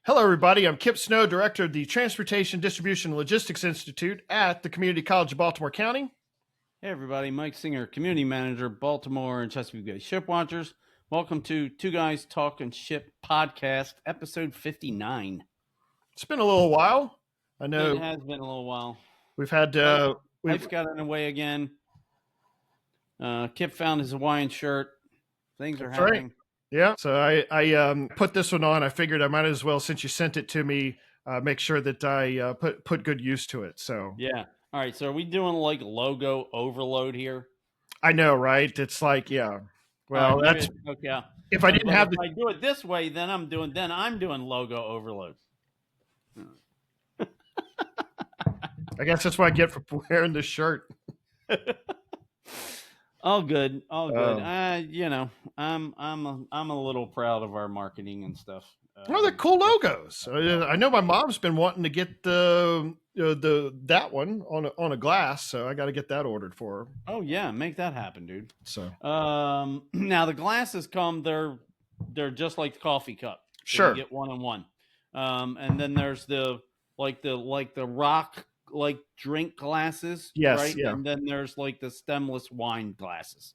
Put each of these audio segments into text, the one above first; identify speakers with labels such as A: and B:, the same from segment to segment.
A: Hello, everybody. I'm Kipp Snow, Director of the Transportation, Distribution, and Logistics Institute at the Community College of Baltimore County.
B: Hey, everybody. Mike Singer, Community Manager, Baltimore and Chesapeake Bay Shipwatchers. Welcome to Two Guys Talking Ship Podcast, episode 59.
A: It's been a little while. I know
B: it has been a little while.
A: We've had
B: Life got in the way again. Kipp found his Hawaiian shirt. Things are happening.
A: Right. Yeah. So I put this one on. I figured I might as well, since you sent it to me, make sure that I put good use to it. So
B: yeah. All right. So are we doing like logo overload here?
A: I know, right? It's like, yeah. Well, that's
B: okay.
A: If I didn't have
B: if I do it this way, then I'm doing logo overload.
A: I guess that's what I get for wearing this shirt.
B: All good. I'm a little proud of our marketing and stuff.
A: Well, they're cool logos. I know my mom's been wanting to get that one on a glass, so I got to get that ordered for her.
B: Oh yeah, make that happen, dude.
A: So
B: now the glasses come. They're just like the coffee cup. So
A: sure,
B: you get one on one. And then there's the rock drink glasses.
A: Yes,
B: right?
A: Yeah.
B: And then there's like the stemless wine glasses.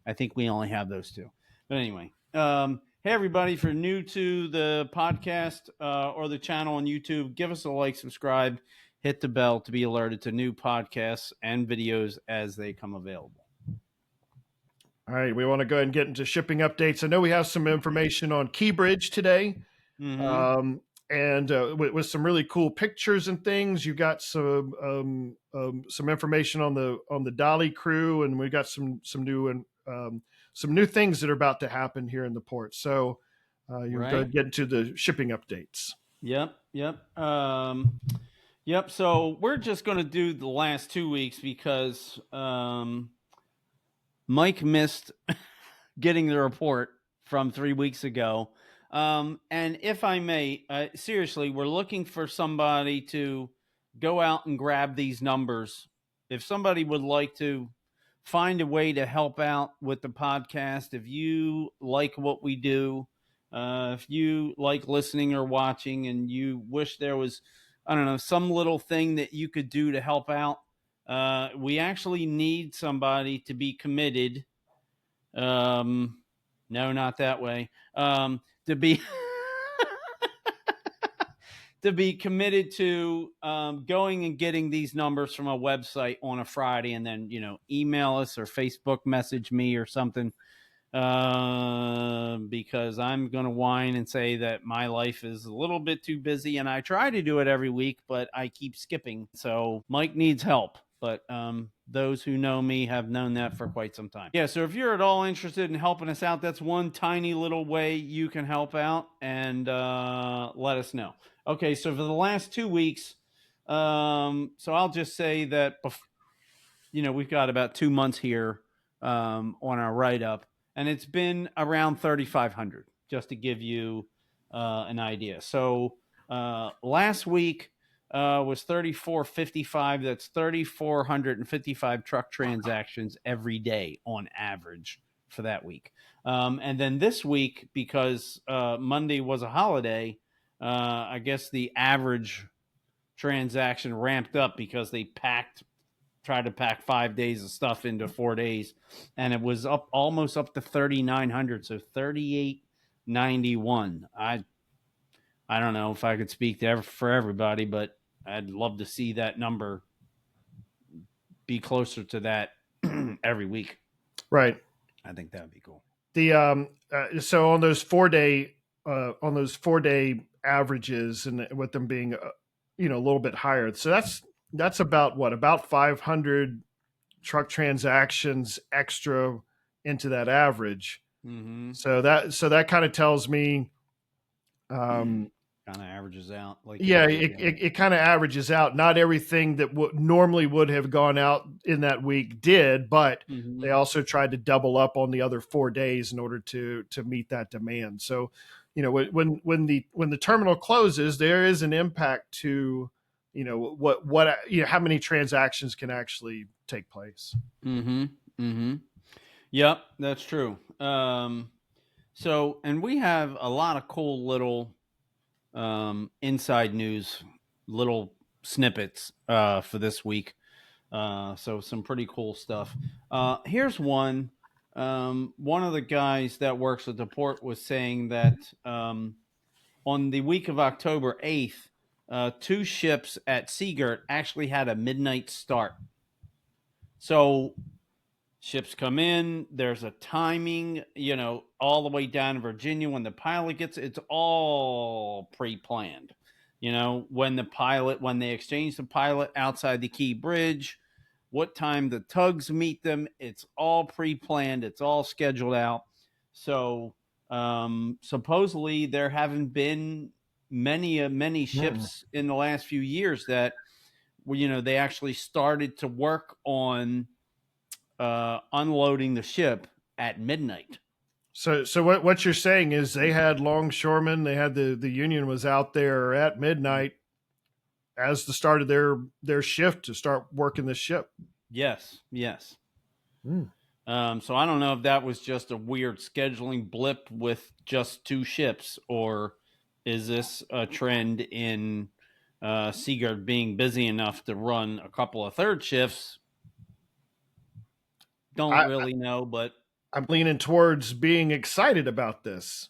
B: I think we only have those two. But anyway, hey everybody, if you're new to the podcast or the channel on YouTube, give us a like, subscribe, hit the bell to be alerted to new podcasts and videos as they come available.
A: All right, we want to go ahead and get into shipping updates. I know we have some information on Keybridge today.
B: Mm-hmm.
A: And with some really cool pictures and things. You got some information on the Dali crew, and we got some new things that are about to happen here in the port. So you go ahead and get into the shipping updates.
B: Yep. So we're just going to do the last 2 weeks because Mike missed getting the report from 3 weeks ago. And if I may, seriously, we're looking for somebody to go out and grab these numbers. If somebody would like to find a way to help out with the podcast, if you like what we do, if you like listening or watching and you wish there was, I don't know, some little thing that you could do to help out, we actually need somebody to be committed. No, not that way. To be to be committed to going and getting these numbers from a website on a Friday, and then email us or Facebook message me or something, because I'm going to whine and say that my life is a little bit too busy, and I try to do it every week, but I keep skipping. So Mike needs help. But those who know me have known that for quite some time. Yeah, so if you're at all interested in helping us out, that's one tiny little way you can help out, and let us know. Okay, so for the last 2 weeks, so I'll just say that, we've got about 2 months here on our write-up, and it's been around 3,500, just to give you an idea. So last week, was 3,455. That's 3,455 truck transactions every day on average for that week. And then this week, because Monday was a holiday, I guess the average transaction ramped up because they tried to pack 5 days of stuff into 4 days, and it was almost up to 3,900. So 3,891. I don't know if I could speak for everybody, but I'd love to see that number be closer to that every week.
A: Right.
B: I think that would be cool.
A: The so on those 4 day averages, and with them being a little bit higher, so that's about 500 truck transactions extra into that average.
B: Mm-hmm.
A: So that kind of tells me.
B: Kind of averages out.
A: It kind of averages out. Not everything that normally would have gone out in that week did, but they also tried to double up on the other 4 days in order to meet that demand. So, when the terminal closes, there is an impact to, how many transactions can actually take place.
B: Mm-hmm. Mm-hmm. Yep, that's true. So, and we have a lot of cool little inside news, little snippets for this week. So some pretty cool stuff. Here's one. One of the guys that works at the port was saying that on the week of October 8th, 2 ships at Seagirt actually had a midnight start. So ships come in, there's a timing, all the way down to Virginia when the pilot gets, it's all pre-planned. When they exchange the pilot outside the Key Bridge, what time the tugs meet them, it's all pre-planned, it's all scheduled out. So supposedly there haven't been many ships in the last few years that they actually started to work on unloading the ship at midnight.
A: So what you're saying is they had longshoremen, they had the Union was out there at midnight as the start of their shift to start working the ship.
B: Yes. So I don't know if that was just a weird scheduling blip with just 2 ships, or is this a trend in Seagirt being busy enough to run a couple of third shifts? Don't really know, but
A: I'm leaning towards being excited about this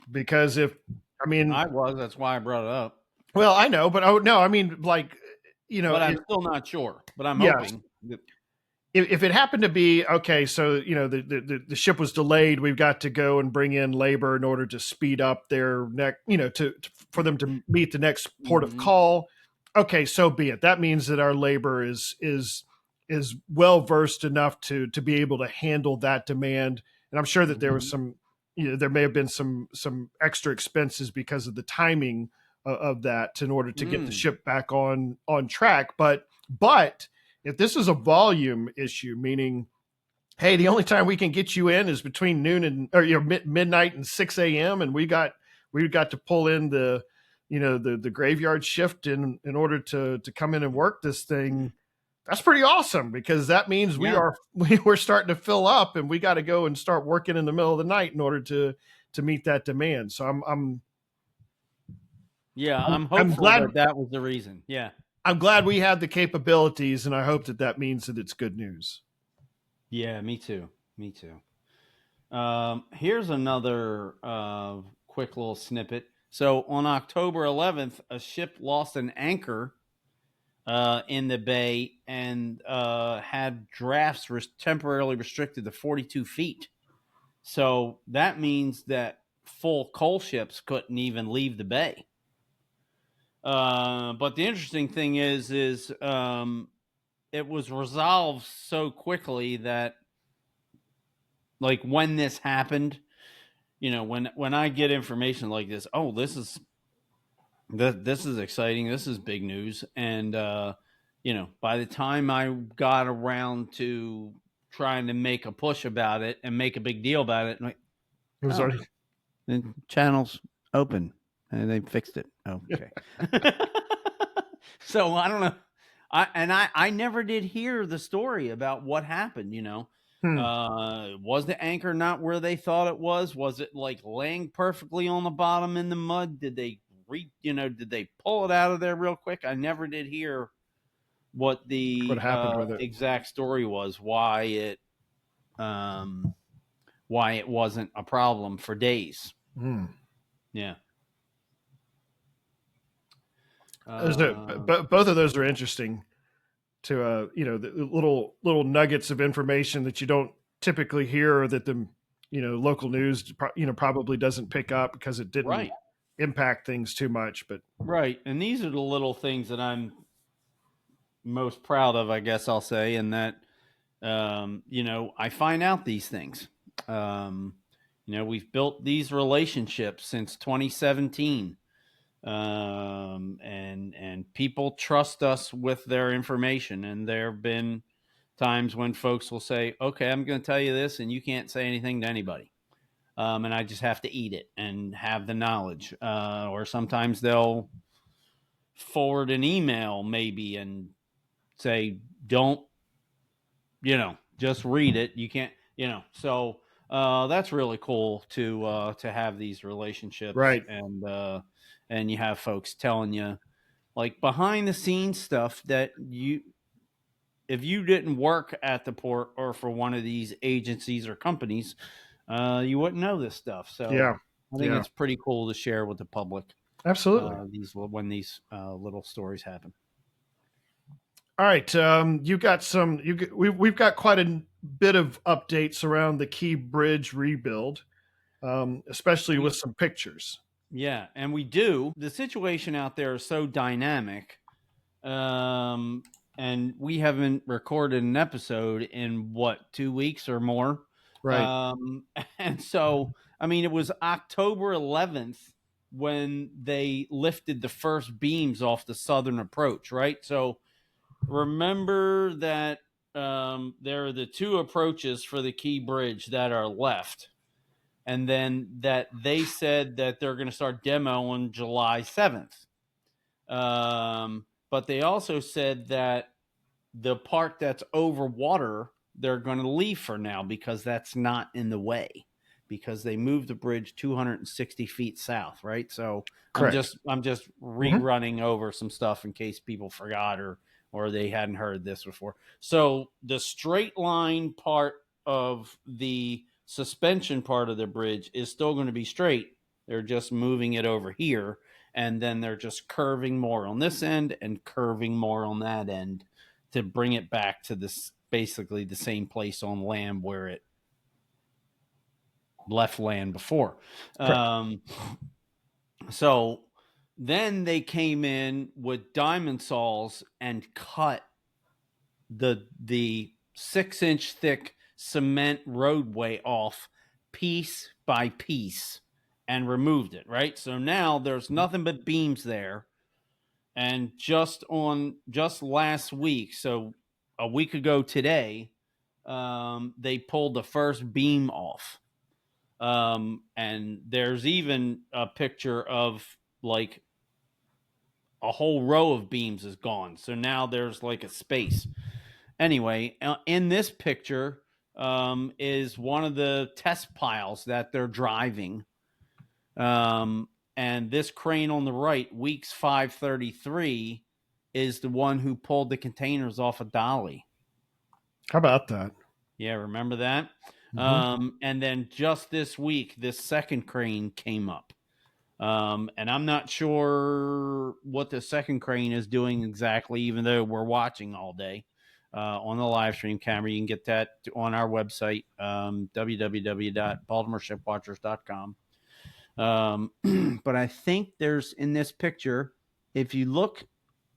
A: because I
B: was, that's why I brought it up.
A: Well, I know, but
B: but I'm still not sure, but I'm
A: yes.
B: hoping that
A: If it happened to be okay, so the ship was delayed, we've got to go and bring in labor in order to speed up their next, for them to meet the next port of call. Okay, so be it. That means that our labor is well versed enough to be able to handle that demand. And I'm sure that there was some, there may have been some extra expenses because of the timing of that in order to get the ship back on track. But if this is a volume issue, meaning, hey, the only time we can get you in is between noon and midnight and 6 a.m. and we got to pull in the graveyard shift in order to come in and work this thing. That's pretty awesome because that means we're starting to fill up and we got to go and start working in the middle of the night in order to meet that demand. So I'm
B: hopeful glad that was the reason. Yeah.
A: I'm glad we have the capabilities, and I hope that means that it's good news.
B: Yeah, me too. Here's another quick little snippet. So on October 11th, a ship lost an anchor in the bay and had drafts temporarily restricted to 42 feet. So that means that full coal ships couldn't even leave the bay. But the interesting thing is it was resolved so quickly that, like, when this happened, when I get information like this, this is exciting, this is big news, and by the time I got around to trying to make a push about it and make a big deal about it, it was already the channel's open and they fixed it. Okay. So I don't know. I never did hear the story about what happened, Was the anchor not where they thought it was? Was it like laying perfectly on the bottom in the mud? Did they did they pull it out of there real quick? I never did hear what happened with it. Exact story was, why it wasn't a problem for days. Yeah.
A: Both of those are interesting to the little nuggets of information that you don't typically hear, or that the local news probably doesn't pick up because it didn't impact things too much. But
B: and these are the little things that I'm most proud of, I guess I'll say, and that I find out these things. We've built these relationships since 2017. And people trust us with their information, and there have been times when folks will say, okay, I'm going to tell you this and you can't say anything to anybody, and I just have to eat it and have the knowledge, or sometimes they'll forward an email maybe and say, don't, just read it, you can't, so That's really cool to have these relationships,
A: Right.
B: and you have folks telling you like behind the scenes stuff that if you didn't work at the port or for one of these agencies or companies, you wouldn't know this stuff. So
A: Yeah.
B: I think
A: Yeah.
B: it's pretty cool to share with the public
A: Absolutely.
B: these when these little stories happen.
A: All right. You got some. We've got quite a bit of updates around the Key Bridge rebuild, especially with
B: We
A: some pictures.
B: Yeah, and we do. The situation out there is so dynamic, and we haven't recorded an episode in what 2 weeks or more.
A: Right.
B: Um, and so, I mean, it was October 11th when they lifted the first beams off the southern approach, right? So remember that there are the two approaches for the Key Bridge that are left, and then that they said that they're going to start demo on July 7th. But they also said that the part that's over water, they're going to leave for now because that's not in the way, because they moved the bridge 260 feet south, right? So
A: Correct.
B: I'm just
A: Hmm.
B: rerunning over some stuff in case people forgot or they hadn't heard this before. So the straight line part of the suspension part of the bridge is still going to be straight. They're just moving it over here, and then they're just curving more on this end and curving more on that end to bring it back to this basically the same place on land where it left land before.
A: Correct.
B: So then they came in with diamond saws and cut the 6-inch thick cement roadway off piece by piece and removed it, right? So now there's nothing but beams there. And just last week, so a week ago today, they pulled the first beam off. And there's even a picture of like a whole row of beams is gone. So now there's like a space. Anyway, in this picture is one of the test piles that they're driving. And this crane on the right, Weeks 533, is the one who pulled the containers off of Dali.
A: How about that?
B: Yeah, remember that?
A: Hmm.
B: And then just this week, this second crane came up. And I'm not sure what the second crane is doing exactly, even though we're watching all day on the live stream camera. You can get that on our website, www.baltimoreshipwatchers.com. But I think there's in this picture, if you look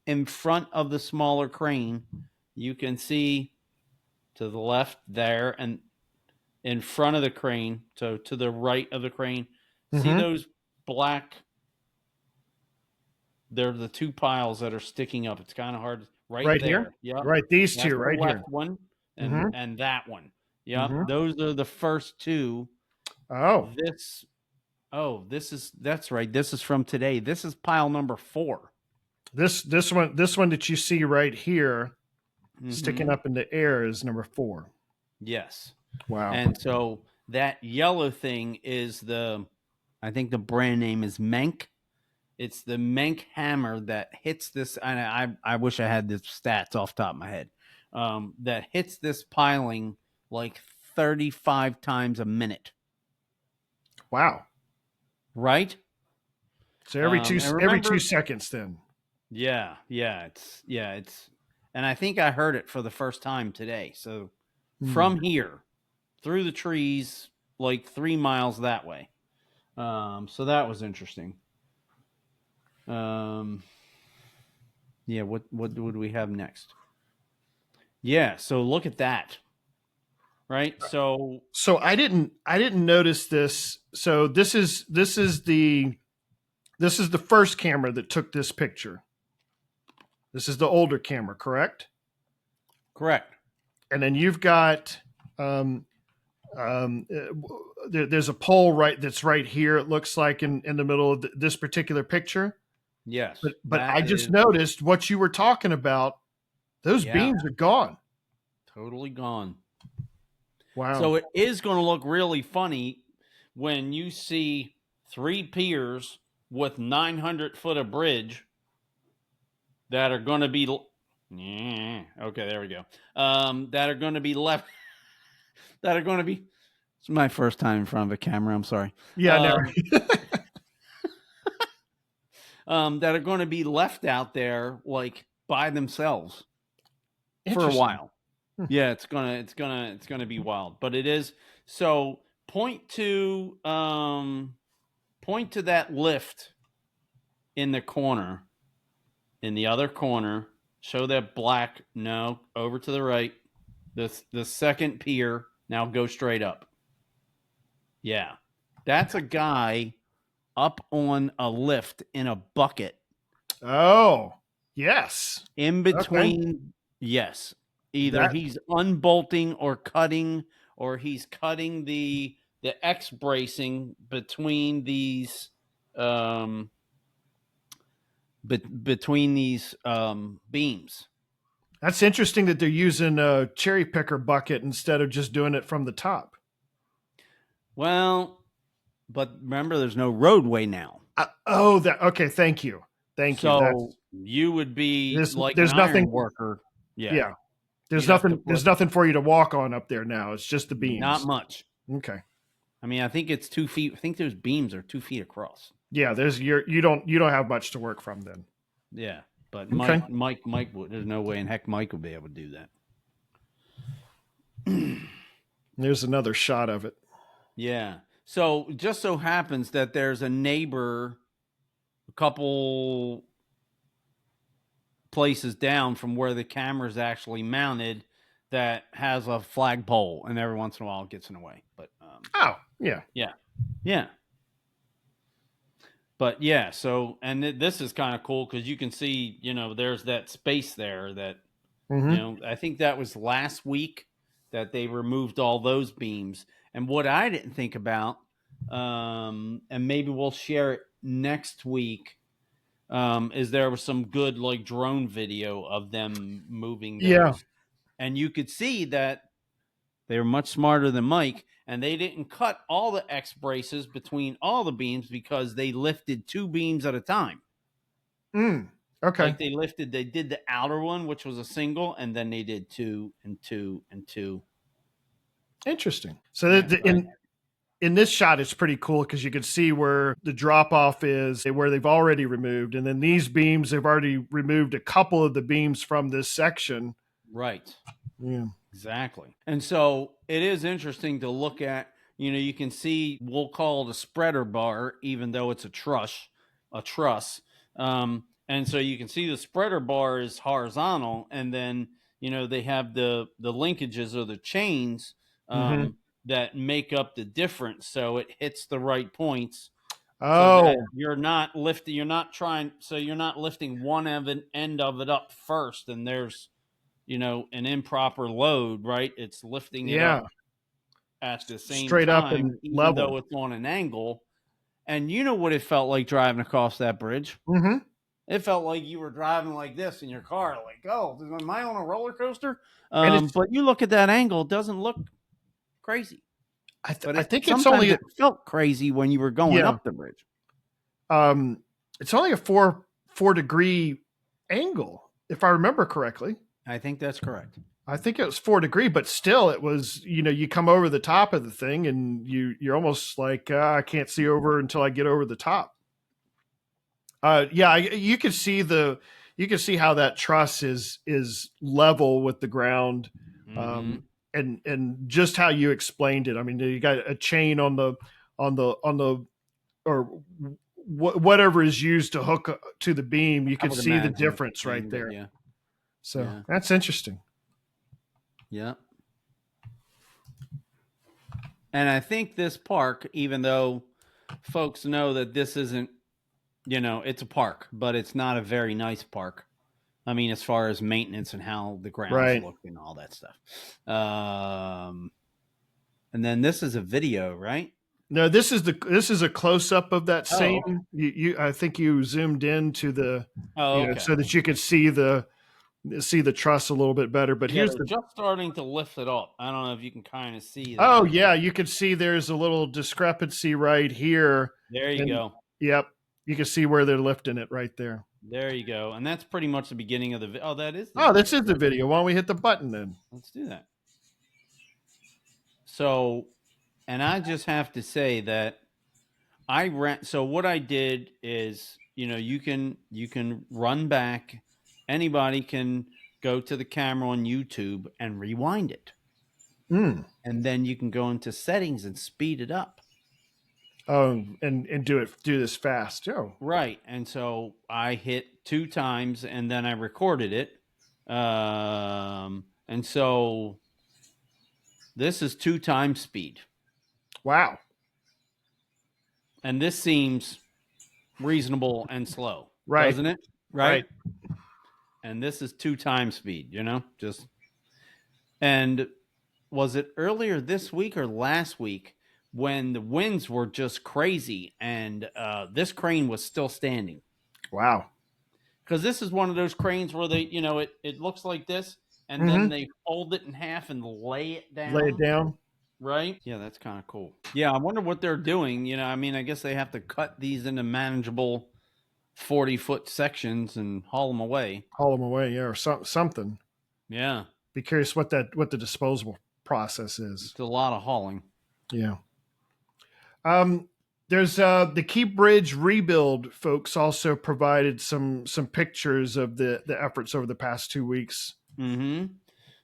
B: in front of the smaller crane, you can see to the left there and in front of the crane, so to the right of the crane, see
A: Hmm.
B: those black, they're the two piles that are sticking up. It's kind of hard right
A: Right here.
B: there. Yep.
A: Right. These
B: That's
A: two
B: the
A: right here.
B: left one
A: Hmm.
B: and that one. Yep.
A: Hmm.
B: Those are the first two.
A: Oh,
B: This that's right. This is from today. This is pile number 4.
A: this one that you see right here sticking
B: Mm-hmm.
A: up in the air is number 4.
B: Yes.
A: Wow.
B: And so that yellow thing is I think the brand name is Menk. It's the Menk hammer that hits this. And I wish I had the stats off the top of my head. That hits this piling like 35 times a minute.
A: Wow.
B: Right.
A: So every two
B: And
A: every two
B: remember,
A: seconds then.
B: it's, and I think I heard it for the first time today. So
A: Hmm.
B: from here through the trees, like 3 miles that way. So that was interesting. Yeah. What would we have next? Yeah. So look at that. Right. So
A: So I didn't notice this. So this is the first camera that took this picture. This is the older camera, correct?
B: correct.
A: And then you've got there's a pole that's right here. It looks like in the middle of this particular picture.
B: Yes.
A: But I
B: That
A: just
B: is,
A: noticed what you were talking about. Those
B: yeah,
A: beams are gone.
B: totally gone.
A: Wow.
B: So it is going to look really funny when you see 3 piers with 900 foot of bridge that are going to be, okay, there we go. That are going to be left, that are going to be, it's my first time in front of a camera. I'm sorry.
A: Yeah, no.
B: That are going to be left out there like by themselves for a while. Yeah, it's gonna be wild, but it is. So point to that lift in the corner, in the other corner. Show that black. No, over to the right. The second pier. Now go straight up. Yeah, that's a guy up on a lift in a bucket.
A: Oh, yes.
B: In between,
A: Okay.
B: yes. Either he's unbolting or cutting, or he's cutting the X bracing between these between these beams.
A: That's interesting that they're using a cherry picker bucket instead of just doing it from the top.
B: Well, but remember, there's no roadway now.
A: Okay. Thank you.
B: So you would be like
A: there's
B: an
A: nothing
B: iron worker.
A: Yeah. There's
B: You'd
A: there's nothing for you to walk on up there now. It's just the beams.
B: Not much.
A: Okay.
B: I mean, I think it's 2 feet. I think those beams are 2 feet across.
A: Yeah, you don't have much to work from then.
B: Yeah, but
A: Okay.
B: Mike would. There's no way in heck Mike would be able to do that.
A: There's another shot of it.
B: Yeah. So just so happens that there's a neighbor a couple places down from where the camera's actually mounted that has a flagpole, and every once in a while it gets in the way. But yeah. But yeah, so and this is kind of cool because you can see, there's that space there that, I think that was last week that they removed all those beams. And what I didn't think about, and maybe we'll share it next week, is there was some good like drone video of them moving those.
A: Yeah.
B: And you could see that they were much smarter than Mike, and they didn't cut all the X braces between all the beams because they lifted 2 beams at a time.
A: Okay.
B: Like they did the outer one, which was a single, and then they did 2 and 2 and 2.
A: Interesting. So in this shot, it's pretty cool because you can see where the drop off is, where they've already removed. And then these beams, they've already removed a couple of the beams from this section.
B: Right.
A: Yeah.
B: Exactly. And so it is interesting to look at, you can see, we'll call it a spreader bar, even though it's a truss. And so you can see the spreader bar is horizontal, and then, they have the linkages or the chains that make up the difference. So it hits the right points.
A: Oh,
B: so you're not lifting, you're not lifting one end of it up first, and there's, an improper load, right? It's lifting it up at the same
A: straight
B: time,
A: up and
B: even
A: level.
B: though it's on an angle. And you know what it felt like driving across that bridge? It felt like you were driving like this in your car, like, oh, am I on a roller coaster? But you look at that angle, it doesn't look crazy.
A: I think
B: it's only it felt crazy when you were going up the bridge.
A: It's only a 4 degree angle, if I remember correctly.
B: I think that's correct.
A: I think it was 4 degree, but still it was, you come over the top of the thing and you're almost like, I can't see over until I get over the top. You can see how that truss is level with the ground. And just how you explained it. I mean, you got a chain on the or whatever is used to hook to the beam. You can see the difference right there.
B: Yeah.
A: So that's interesting.
B: Yeah. And I think this park, even though folks know that this isn't, it's a park, but it's not a very nice park. I mean, as far as maintenance and how the grounds look and all that stuff. And then this is a video, right?
A: No, this is a close up of that same. I think you zoomed into the, so that you could see the see the truss a little bit better. But
B: Yeah,
A: here's
B: they're
A: the
B: just starting to lift it up. I don't know if you can kind of see
A: oh
B: that.
A: yeah, you can see there's a little discrepancy right here,
B: There you
A: and
B: go.
A: yep, you can see where they're lifting it right there.
B: There you go. And that's pretty much the beginning of the. Oh, that is the
A: Oh, this
B: video.
A: is the video. Why don't we hit the button then?
B: Let's do that. So, and I just have to say that I ran. So what I did is, you can run back. Anybody can go to the camera on YouTube and rewind it,
A: Mm.
B: and then you can go into settings and speed it up.
A: Oh, and do this fast. Oh,
B: Right. And so I hit 2 times, and then I recorded it. And so this is 2 times speed,
A: wow.
B: and this seems reasonable and slow,
A: Right.
B: doesn't it?
A: Right.
B: Right. And this is 2 times speed, just. And was it earlier this week or last week when the winds were just crazy and this crane was still standing?
A: Wow.
B: Because this is one of those cranes where it looks like this, and then
A: Mm-hmm.
B: they fold it in half and lay it down.
A: Lay it down.
B: Right? Yeah, that's kind of cool. Yeah, I wonder what they're doing. I guess they have to cut these into manageable 40-foot sections and haul them away.
A: Haul them away, yeah, or something.
B: Yeah.
A: Be curious what the disposable process is.
B: It's a lot of hauling.
A: Yeah. There's the Kipp Bridge rebuild folks also provided some pictures of the efforts over the past 2 weeks.
B: Mm-hmm.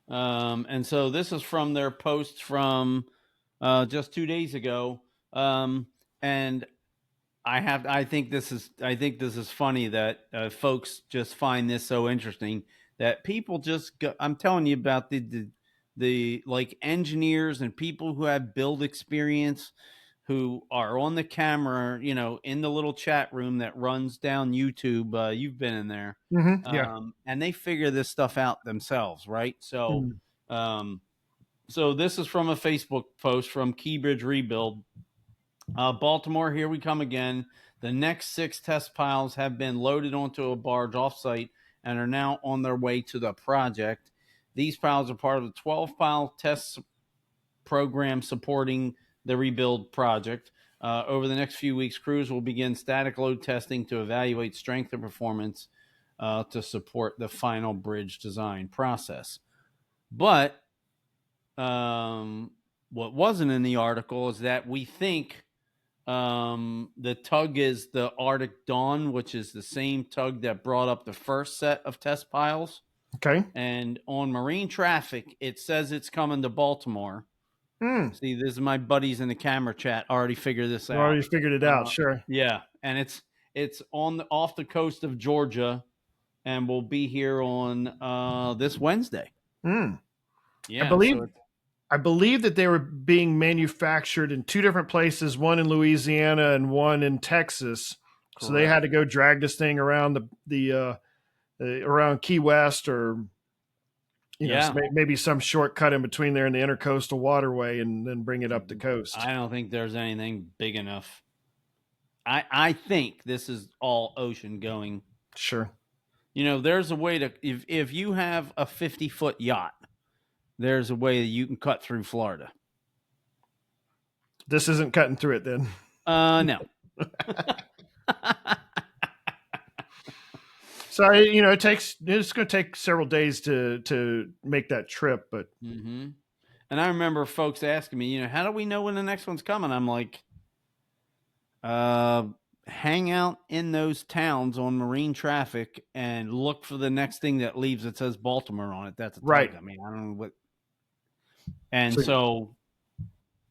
B: And so this is from their post from just 2 days ago. And I think this is funny that folks just find this so interesting that people just go, I'm telling you about the like engineers and people who have build experience who are on the camera, in the little chat room that runs down YouTube. You've been in there.
A: Mm-hmm. Yeah.
B: And they figure this stuff out themselves, right? So, so this is from a Facebook post from Kipp Bridge Rebuild. Baltimore, here we come again. The next 6 test piles have been loaded onto a barge offsite and are now on their way to the project. These piles are part of the 12-pile test program supporting the rebuild project. Over the next few weeks, crews will begin static load testing to evaluate strength and performance to support the final bridge design process. But what wasn't in the article is that we think the tug is the Arctic Dawn, which is the same tug that brought up the first set of test piles.
A: Okay.
B: And on marine traffic, it says it's coming to Baltimore. See, this is my buddies in the camera chat already figured this out.
A: Already figured it out, sure.
B: Yeah, and it's off the coast of Georgia, and will be here on this Wednesday. Yeah,
A: I believe that they were being manufactured in 2 different places, one in Louisiana and one in Texas. Correct. So they had to go drag this thing around the around Key West, or so maybe some shortcut in between there in the intercoastal waterway, and then bring it up the coast.
B: I don't think there's anything big enough. I think this is all ocean going.
A: Sure.
B: There's a way to, if you have a 50-foot yacht, there's a way that you can cut through Florida.
A: This isn't cutting through it then.
B: No.
A: So it's going to take several days to make that trip, but.
B: Mm-hmm. And I remember folks asking me, how do we know when the next one's coming? I'm like, hang out in those towns on marine traffic and look for the next thing that leaves that says Baltimore on it. That's a tug.
A: Right.
B: I mean, I don't know what. And so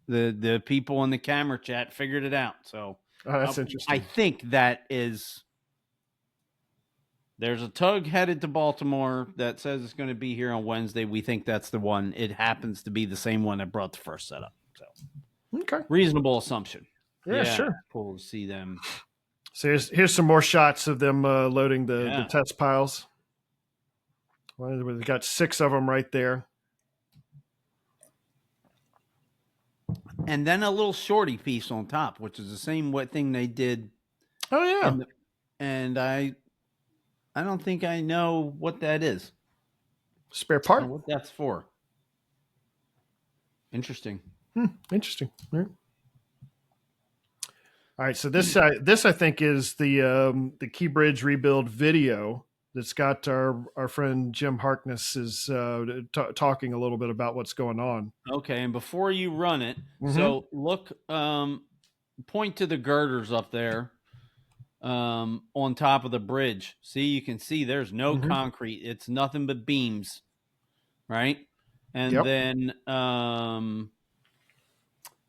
B: the people in the camera chat figured it out. So
A: that's interesting.
B: I think that is. There's a tug headed to Baltimore that says it's going to be here on Wednesday. We think that's the one. It happens to be the same one that brought the first setup. So,
A: okay,
B: reasonable assumption.
A: Yeah, sure.
B: Cool to see them.
A: So here's some more shots of them loading the test piles. Well, we've got 6 of them right there.
B: And then a little shorty piece on top, which is the same thing they did.
A: Oh, yeah.
B: And I don't think I know what that is.
A: Spare part.
B: What that's for. Interesting.
A: Interesting. Right. All right, so this I think is the Key Bridge rebuild video that's got our friend Jim Harkness is talking a little bit about what's going on.
B: Okay, and before you run it, so look, point to the girders up there on top of the bridge. See, you can see there's no concrete; it's nothing but beams, right?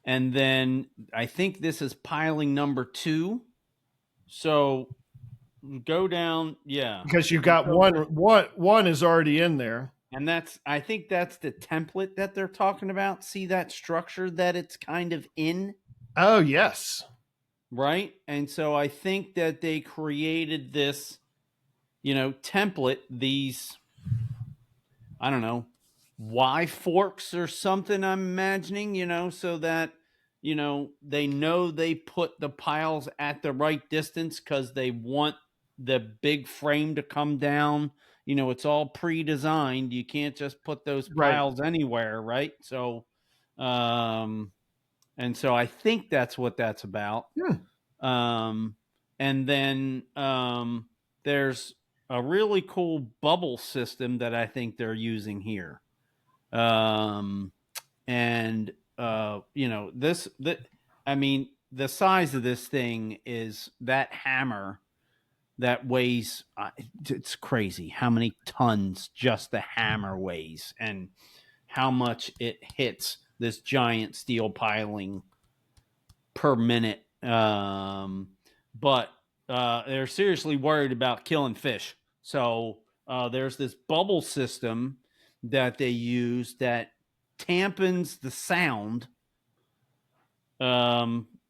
B: And then I think this is piling number 2. So go down,
A: because you've got one is already in there,
B: and I think that's the template that they're talking about. See that structure that it's kind of in?
A: Oh yes,
B: right. And so I think that they created this, template, these, I don't know, Y forks or something, I'm imagining, so that they know they put the piles at the right distance because they want the big frame to come down. It's all pre-designed. You can't just put those piles anywhere, right? So and so I think that's what that's about. And then there's a really cool bubble system that I think they're using here. And the size of this thing is that hammer that weighs, it's crazy how many tons just the hammer weighs and how much it hits this giant steel piling per minute. But they're seriously worried about killing fish. So there's this bubble system that they use that tampons the sound.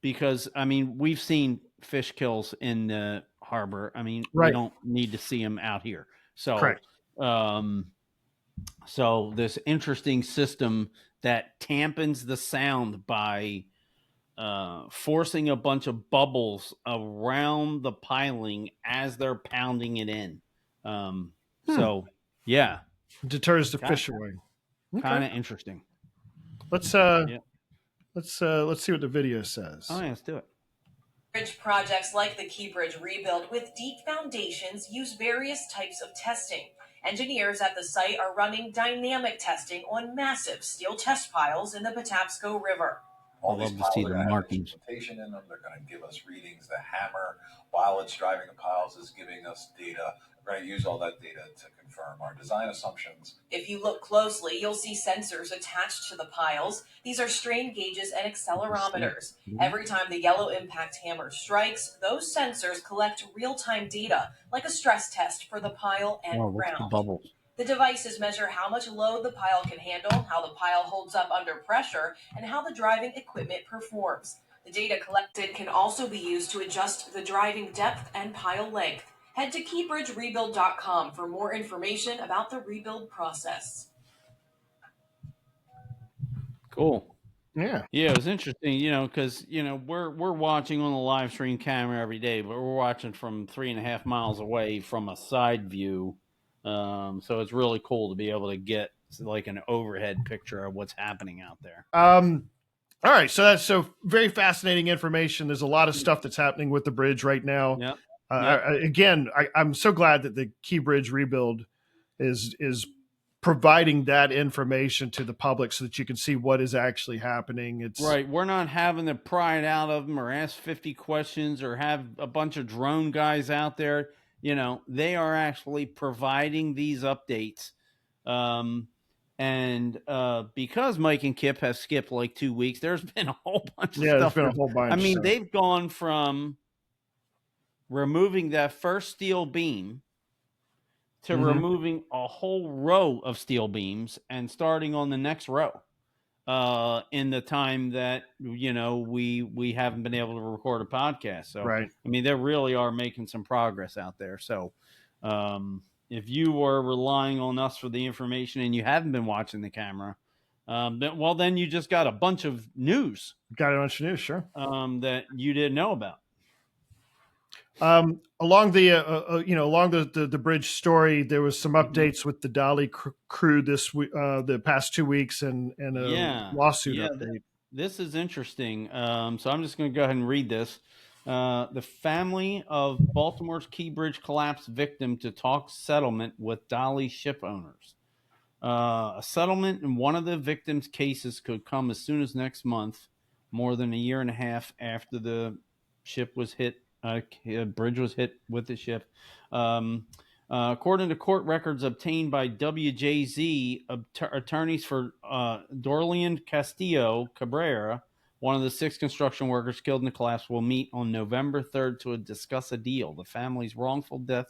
B: Because we've seen fish kills in the harbor. We don't need to see them out here. So, so this interesting system that tampons the sound by forcing a bunch of bubbles around the piling as they're pounding it in. So yeah,
A: deters the fish away.
B: Kind of interesting.
A: Let's see what the video says.
B: Oh yeah, let's do it.
C: Bridge projects like the Key Bridge rebuild with deep foundations use various types of testing. Engineers at the site are running dynamic testing on massive steel test piles in the Patapsco River.
D: All these piles are going to have instrumentation in them. They're going to give us readings. The hammer, while it's driving the piles, is giving us data. We're going to use all that data to confirm our design assumptions.
C: If you look closely, you'll see sensors attached to the piles. These are strain gauges and accelerometers. Every time the yellow impact hammer strikes, those sensors collect real-time data, like a stress test for the pile and ground. The devices measure how much load the pile can handle, how the pile holds up under pressure, and how the driving equipment performs. The data collected can also be used to adjust the driving depth and pile length. Head to keybridgerebuild.com for more information about the rebuild process.
B: Cool.
A: Yeah,
B: it was interesting, because we're watching on the live stream camera every day, but we're watching from 3.5 miles away from a side view. So it's really cool to be able to get like an overhead picture of what's happening out there.
A: All right, so that's very fascinating information. There's a lot of stuff that's happening with the bridge right now.
B: Yep.
A: I'm so glad that the Key Bridge rebuild is providing that information to the public so that you can see what is actually happening. It's
B: right. We're not having to pry it out of them or ask 50 questions or have a bunch of drone guys out there. They are actually providing these updates. And because Mike and Kipp have skipped like 2 weeks, there's been a whole bunch of stuff.
A: There's been a whole bunch.
B: They've gone from removing that first steel beam to removing a whole row of steel beams and starting on the next row in the time that we haven't been able to record a podcast. So they really are making some progress out there. So if you were relying on us for the information and you haven't been watching the camera, then you just got a bunch of news.
A: Got a bunch of news, sure.
B: That you didn't know about.
A: Along the along the bridge story, there was some updates with the Dali crew this week, the past 2 weeks, and a lawsuit update.
B: This is interesting. So I'm just going to go ahead and read this. The family of Baltimore's Key Bridge collapse victim to talk settlement with Dali ship owners. A settlement in one of the victims' cases could come as soon as next month, more than a year and a half after the ship was hit. Bridge was hit with the ship. According to court records obtained by WJZ, attorneys for Dorlian Castillo Cabrera, one of the 6 construction workers killed in the collapse, will meet on November 3rd to discuss a deal. The family's wrongful death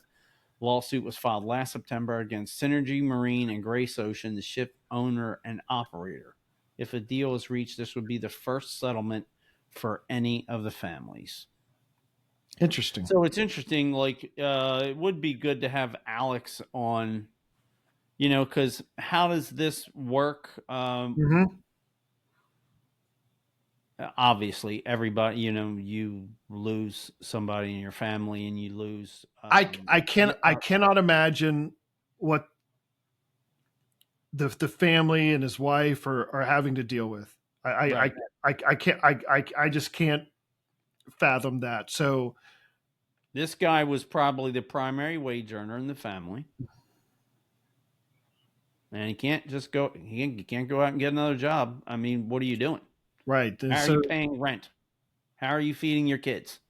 B: lawsuit was filed last September against Synergy Marine and Grace Ocean, the ship owner and operator. If a deal is reached, this would be the first settlement for any of the families.
A: Interesting.
B: So it's interesting. Like, it would be good to have Alex on, because how does this work? Obviously, everybody, you lose somebody in your family, and you lose.
A: I cannot imagine what the family and his wife are having to deal with. I just can't fathom that. So
B: this guy was probably the primary wage earner in the family, and he can't just go. He can't go out and get another job. I mean, what are you doing?
A: Right.
B: How are you paying rent? How are you feeding your kids?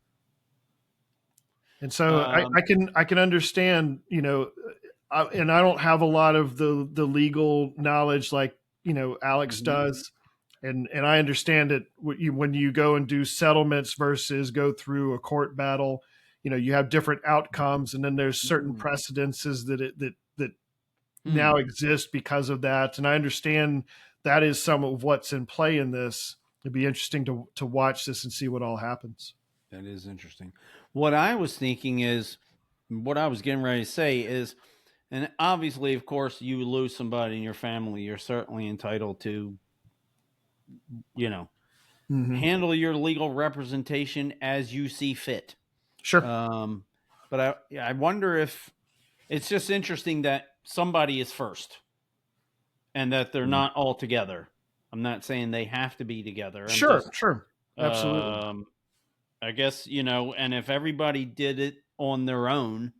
A: And so I can understand, and I don't have a lot of the legal knowledge like Alex does. And I understand that when you go and do settlements versus go through a court battle, you have different outcomes, and then there's certain precedences that now exist because of that. And I understand that is some of what's in play in this. It'd be interesting to watch this and see what all happens.
B: That is interesting. What I was thinking is, what I was getting ready to say is, and obviously, of course, you lose somebody in your family, you're certainly entitled to handle your legal representation as you see fit.
A: Sure.
B: But I wonder if it's just interesting that somebody is first and that they're not all together. I'm not saying they have to be together.
A: Sure. Absolutely.
B: I guess, and if everybody did it on their own,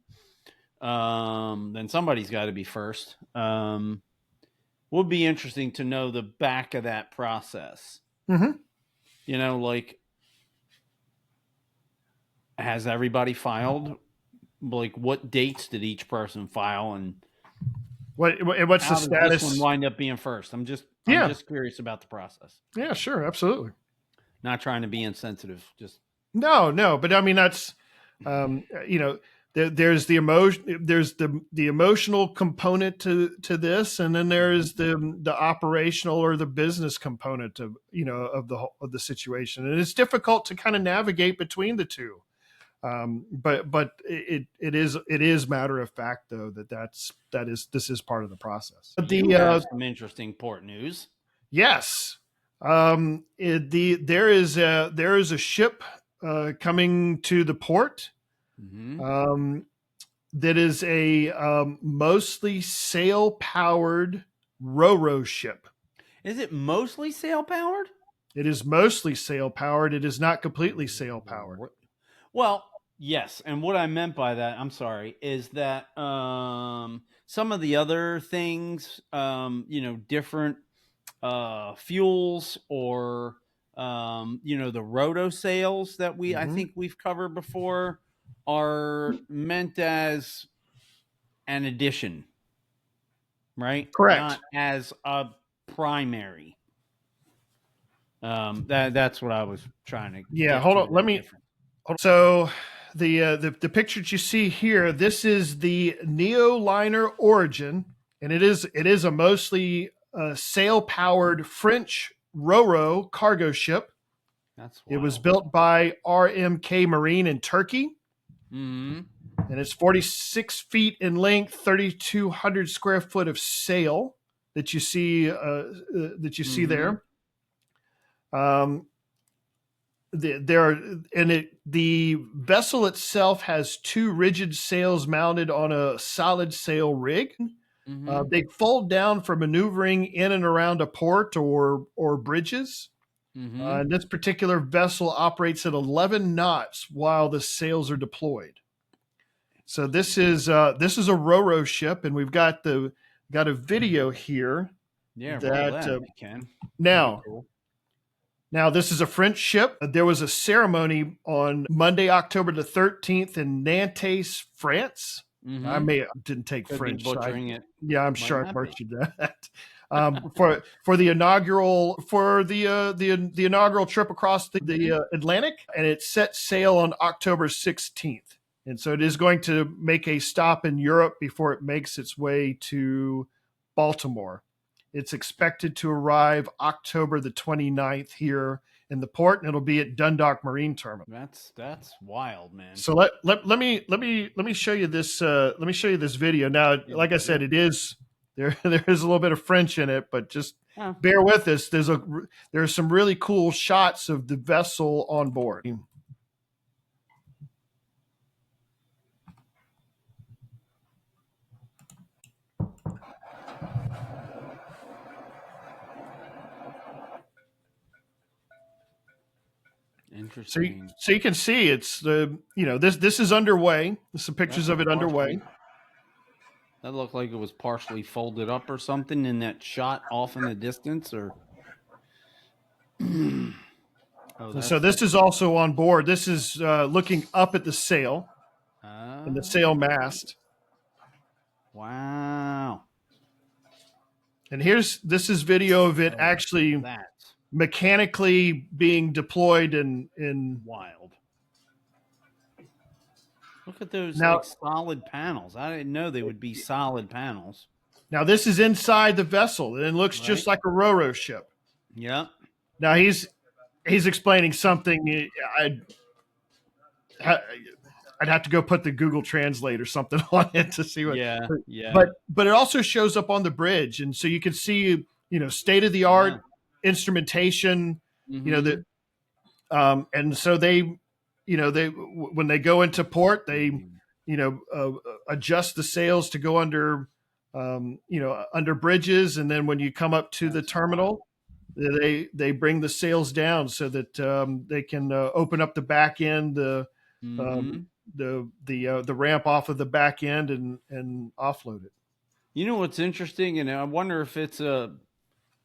B: then somebody's got to be first. Would be interesting to know the back of that process. Like, has everybody filed? Like, what dates did each person file, and
A: what's the status?
B: This one wind up being first? I'm just curious about the process.
A: Yeah, sure, absolutely.
B: Not trying to be insensitive, just
A: no, but I mean that's there's the emotion, there's the emotional component to this, and then there's the operational or the business component of of the situation, and it's difficult to kind of navigate between the two. But it is matter of fact though this is part of the process.
B: Some interesting port news.
A: Yes, there is a ship coming to the port. That is a mostly sail powered RoRo ship.
B: Is it mostly sail powered?
A: It is mostly sail powered. It is not completely sail powered.
B: Well, yes, and what I meant by that, I'm sorry, is that some of the other things, different fuels or the roto sails that I think we've covered before are meant as an addition, right?
A: Correct.
B: Not as a primary. That's what I was trying to.
A: Yeah, hold on. So the picture that you see here, this is the Neoliner Origin, and it is a mostly sail powered French RoRo cargo ship. It was built by RMK Marine in Turkey. And it's 46 feet in length, 3,200 square foot of sail that you see see there. the vessel itself has 2 rigid sails mounted on a solid sail rig. They fold down for maneuvering in and around a port or bridges. And this particular vessel operates at 11 knots while the sails are deployed. So this is a RoRo ship, and we've got a video here.
B: Yeah,
A: that
B: if you can.
A: now. Cool. Now, this is a French ship. There was a ceremony on Monday, October the 13th in Nantes, France. I didn't take
B: Could
A: French.
B: Be butchering it.
A: Yeah, I'm sure I butchered that. For the inaugural trip across the Atlantic, and it set sail on October 16th. And so it is going to make a stop in Europe before it makes its way to Baltimore. It's expected to arrive October the 29th here in the port, and it'll be at Dundalk Marine Terminal.
B: That's wild, man.
A: So let me show you this. Let me show you this video. Now, like I said, it is there is a little bit of French in it, but just bear with us. There's some really cool shots of the vessel on board.
B: Interesting.
A: So you can see it's this is underway. There's some pictures of it underway.
B: That looked like it was partially folded up or something in that shot off in the distance, or.
A: So this is also on board. This is looking up at the sail and the sail mast.
B: Wow.
A: And this is video of it actually mechanically being deployed in
B: wild. Look at those solid panels. I didn't know they would be solid panels.
A: Now this is inside the vessel, and it looks just like a RoRo ship.
B: Yep.
A: Now he's explaining something. I'd have to go put the Google Translate or something on it to see what.
B: Yeah.
A: But it also shows up on the bridge, and so you can see state of the art instrumentation. And so they when they go into port, they adjust the sails to go under under bridges, and then when you come up to the terminal, they bring the sails down so that they can open up the back end, the ramp off of the back end and offload it.
B: You know what's interesting, and I wonder if it's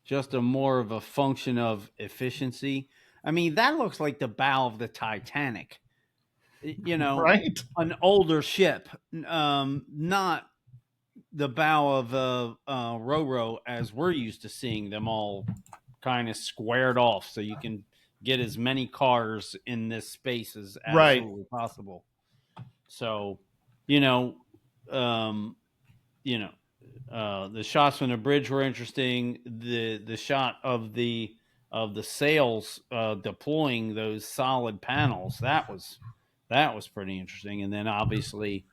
B: just a more of a function of efficiency. I mean, that looks like the bow of the Titanic.
A: Right?
B: An older ship, not the bow of RoRo as we're used to seeing them all kind of squared off, so you can get as many cars in this space as absolutely possible. So, the shots from the bridge were interesting. The shot of the sails deploying those solid panels, that was pretty interesting. And then obviously,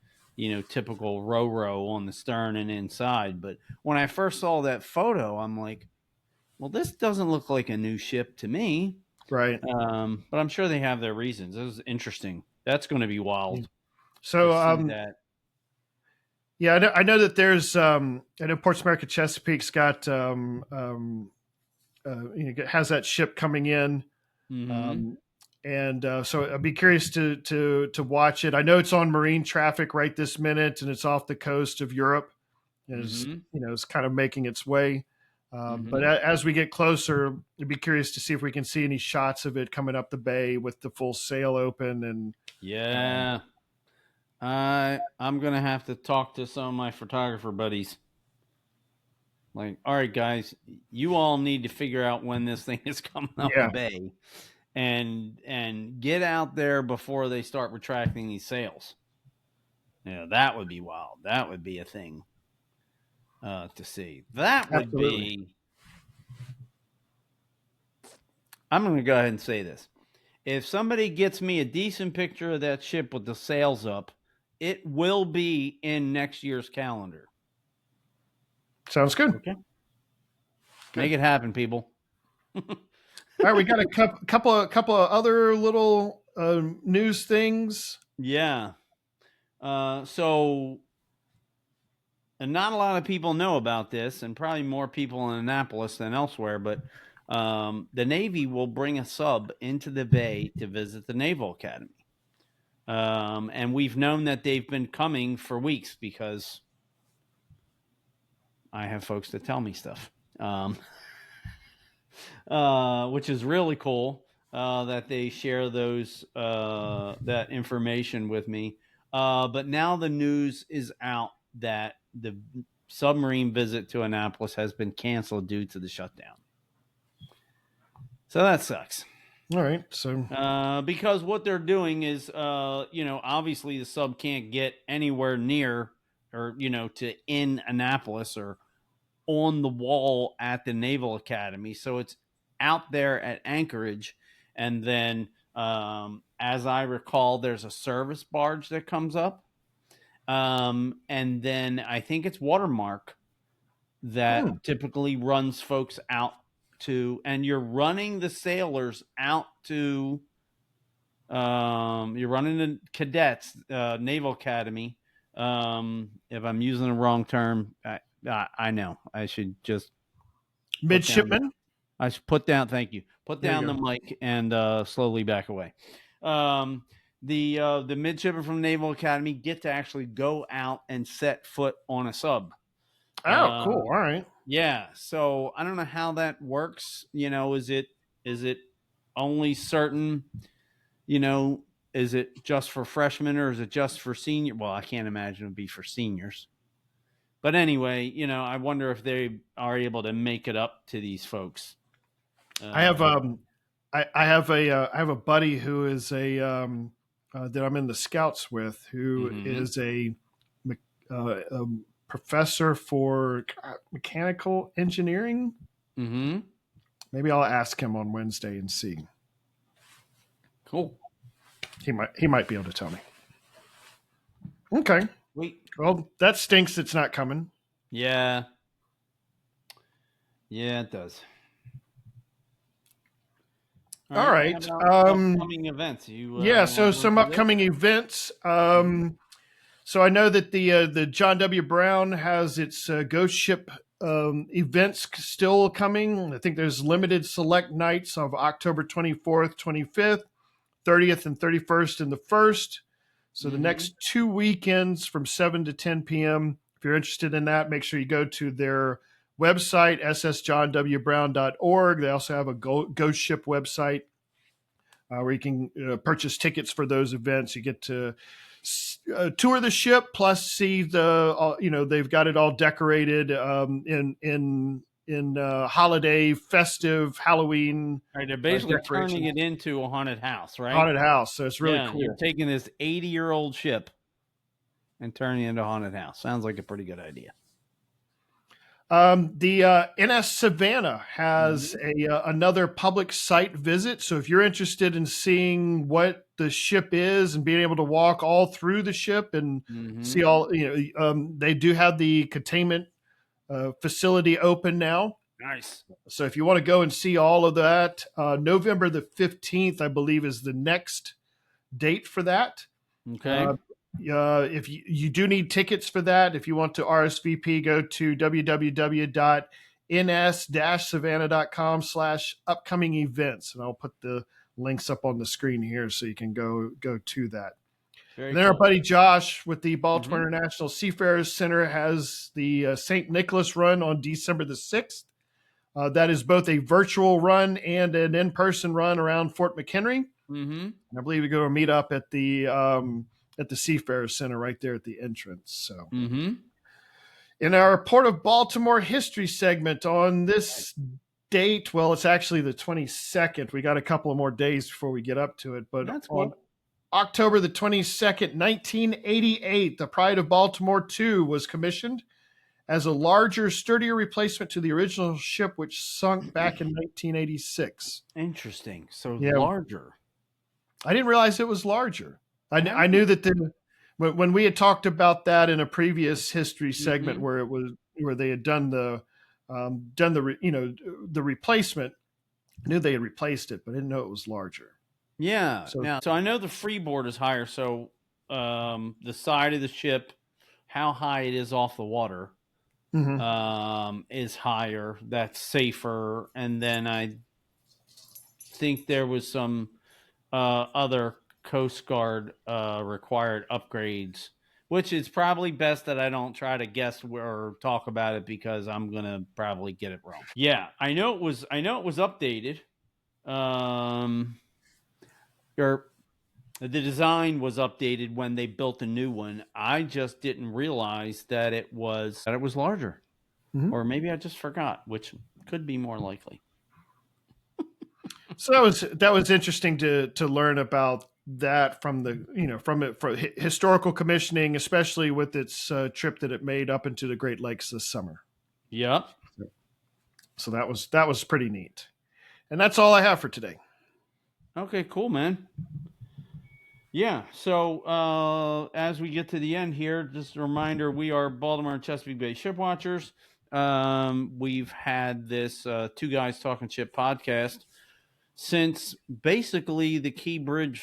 B: typical RoRo on the stern and inside. But when I first saw that photo, I'm like, well, this doesn't look like a new ship to me.
A: Right.
B: But I'm sure they have their reasons. It was interesting. That's going to be wild.
A: So, yeah, I know that there's, I know Ports America Chesapeake's got, has that ship coming in. And so I'd be curious to watch it. I know it's on marine traffic right this minute, and it's off the coast of Europe. And it's kind of making its way. But as we get closer, I'd be curious to see if we can see any shots of it coming up the bay with the full sail open. And
B: I'm going to have to talk to some of my photographer buddies. Like, all right, guys, you all need to figure out when this thing is coming up the bay and get out there before they start retracting these sails. That would be wild. That would be a thing to see. That would be. I'm going to go ahead and say this. If somebody gets me a decent picture of that ship with the sails up, it will be in next year's calendar.
A: Sounds good.
B: Okay. Make it happen, people.
A: All right, we got a couple of other little news things.
B: Yeah. So, and not a lot of people know about this, and probably more people in Annapolis than elsewhere, but the Navy will bring a sub into the bay to visit the Naval Academy. And we've known that they've been coming for weeks because I have folks that tell me stuff, which is really cool that they share that information with me. But now the news is out that the submarine visit to Annapolis has been canceled due to the shutdown. So that sucks.
A: All right. So
B: because what they're doing is, obviously the sub can't get anywhere near or, to in Annapolis or on the wall at the Naval Academy. So it's out there at Anchorage. And then, as I recall, there's a service barge that comes up. And then I think it's Watermark that typically runs folks out to, and you're running the sailors out to, you're running the cadets, Naval Academy. If I'm using the wrong term, I know I should just
A: midshipman.
B: I should put down. Thank you. Put down the mic and slowly back away. The midshipmen from Naval Academy get to actually go out and set foot on a sub.
A: Oh, cool. All right.
B: Yeah. So I don't know how that works. Is it only certain, is it just for freshmen or is it just for senior? Well, I can't imagine it would be for seniors. But anyway, I wonder if they are able to make it up to these folks.
A: I have I have a buddy who is that I'm in the Scouts with, who is a professor for mechanical engineering.
B: Mm-hmm.
A: Maybe I'll ask him on Wednesday and see.
B: Cool.
A: He might be able to tell me. Okay.
B: Wait.
A: Well, that stinks. It's not coming.
B: Yeah. Yeah, it does.
A: All right.
B: Upcoming events.
A: So some upcoming events. So I know that the John W. Brown has its ghost ship events still coming. I think there's limited select nights of October 24th, 25th, 30th, and 31st in the 1st. So the next 2 weekends from 7 to 10 p.m. If you're interested in that, make sure you go to their website, ssjohnwbrown.org. They also have a ghost ship website where you can purchase tickets for those events. You get to tour the ship, plus see they've got it all decorated in holiday, festive, Halloween.
B: Right, they're basically turning it into a haunted house, right?
A: Haunted house. So it's really cool.
B: You're taking this 80-year-old ship and turning it into a haunted house. Sounds like a pretty good idea.
A: The NS Savannah has another public site visit. So if you're interested in seeing what the ship is and being able to walk all through the ship and see all, they do have the containment facility open now.
B: Nice.
A: So if you want to go and see all of that, November the 15th, I believe, is the next date for that.
B: Okay.
A: If you do need tickets for that, if you want to RSVP, go to www.ns-savannah.com/upcoming events. And I'll put the links up on the screen here so you can go to that. And then our buddy Josh with the Baltimore International Seafarers Center has the St. Nicholas run on December the 6th. That is both a virtual run and an in-person run around Fort McHenry. And I believe we go meet up at the Seafarers Center right there at the entrance. So, in our Port of Baltimore history segment on this date, well, it's actually the 22nd. We got a couple of more days before we get up to it, but on October the 22nd, 1988, the Pride of Baltimore II was commissioned as a larger, sturdier replacement to the original ship, which sunk back in 1986.
B: Interesting. So larger.
A: I didn't realize it was larger. I knew that when we had talked about that in a previous history segment where they had done the replacement, I knew they had replaced it, but I didn't know it was larger.
B: Yeah. So I know the freeboard is higher. So the side of the ship, how high it is off the water, is higher. That's safer. And then I think there was some other Coast Guard required upgrades, which is probably best that I don't try to guess or talk about it because I'm gonna probably get it wrong. Yeah, I know it was updated. Or the design was updated when they built a new one. I just didn't realize that it was larger, or maybe I just forgot, which could be more likely.
A: So that was interesting to learn about that from historical commissioning, especially with its trip that it made up into the Great Lakes this summer.
B: Yep.
A: So that was pretty neat, and that's all I have for today.
B: Okay, cool, man. Yeah, so as we get to the end here, just a reminder, we are Baltimore and Chesapeake Bay Shipwatchers. We've had this Two Guys Talking Ship podcast since basically the Key Bridge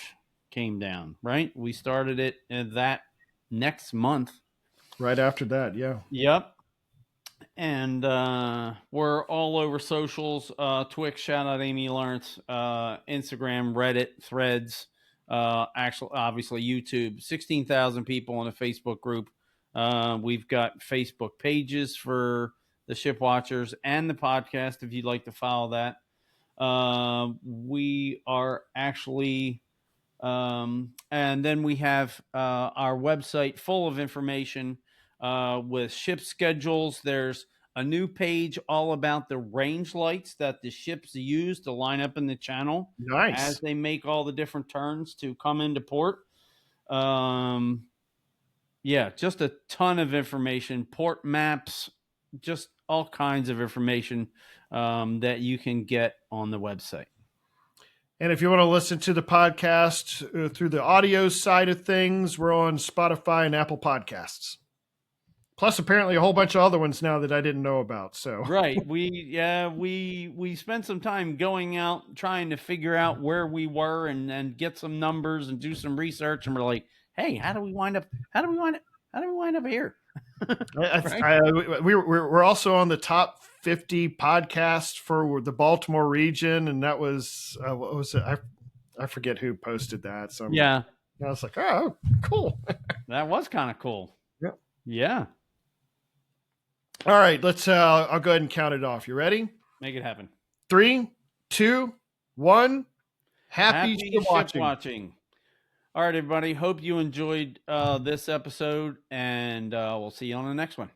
B: came down, right? We started it that next month.
A: Right after that, yeah.
B: Yep. And we're all over socials, Twix, shout out Amy Lawrence, Instagram, Reddit, Threads, obviously YouTube. 16,000 people in a Facebook group. We've got Facebook pages for the Ship Watchers and the podcast if you'd like to follow that. We are actually and then we have our website full of information with ship schedules. There's a new page all about the range lights that the ships use to line up in the channel.
A: Nice.
B: As they make all the different turns to come into port. Yeah, just a ton of information, port maps, just all kinds of information that you can get on the website.
A: And if you want to listen to the podcast through the audio side of things, we're on Spotify and Apple Podcasts. Plus, apparently, a whole bunch of other ones now that I didn't know about. So
B: right, we spent some time going out trying to figure out where we were and get some numbers and do some research, and we're like, hey, how do we wind up here?
A: We're also on the top 50 podcast for the Baltimore region, and that was what was it? I forget who posted that. So
B: yeah,
A: I was like, oh, cool.
B: That was kind of cool. Yeah.
A: All right, let's. I'll go ahead and count it off. You ready?
B: Make it happen.
A: 3, 2, 1. Happy
B: Shipwatching. All right, everybody. Hope you enjoyed this episode, and we'll see you on the next one.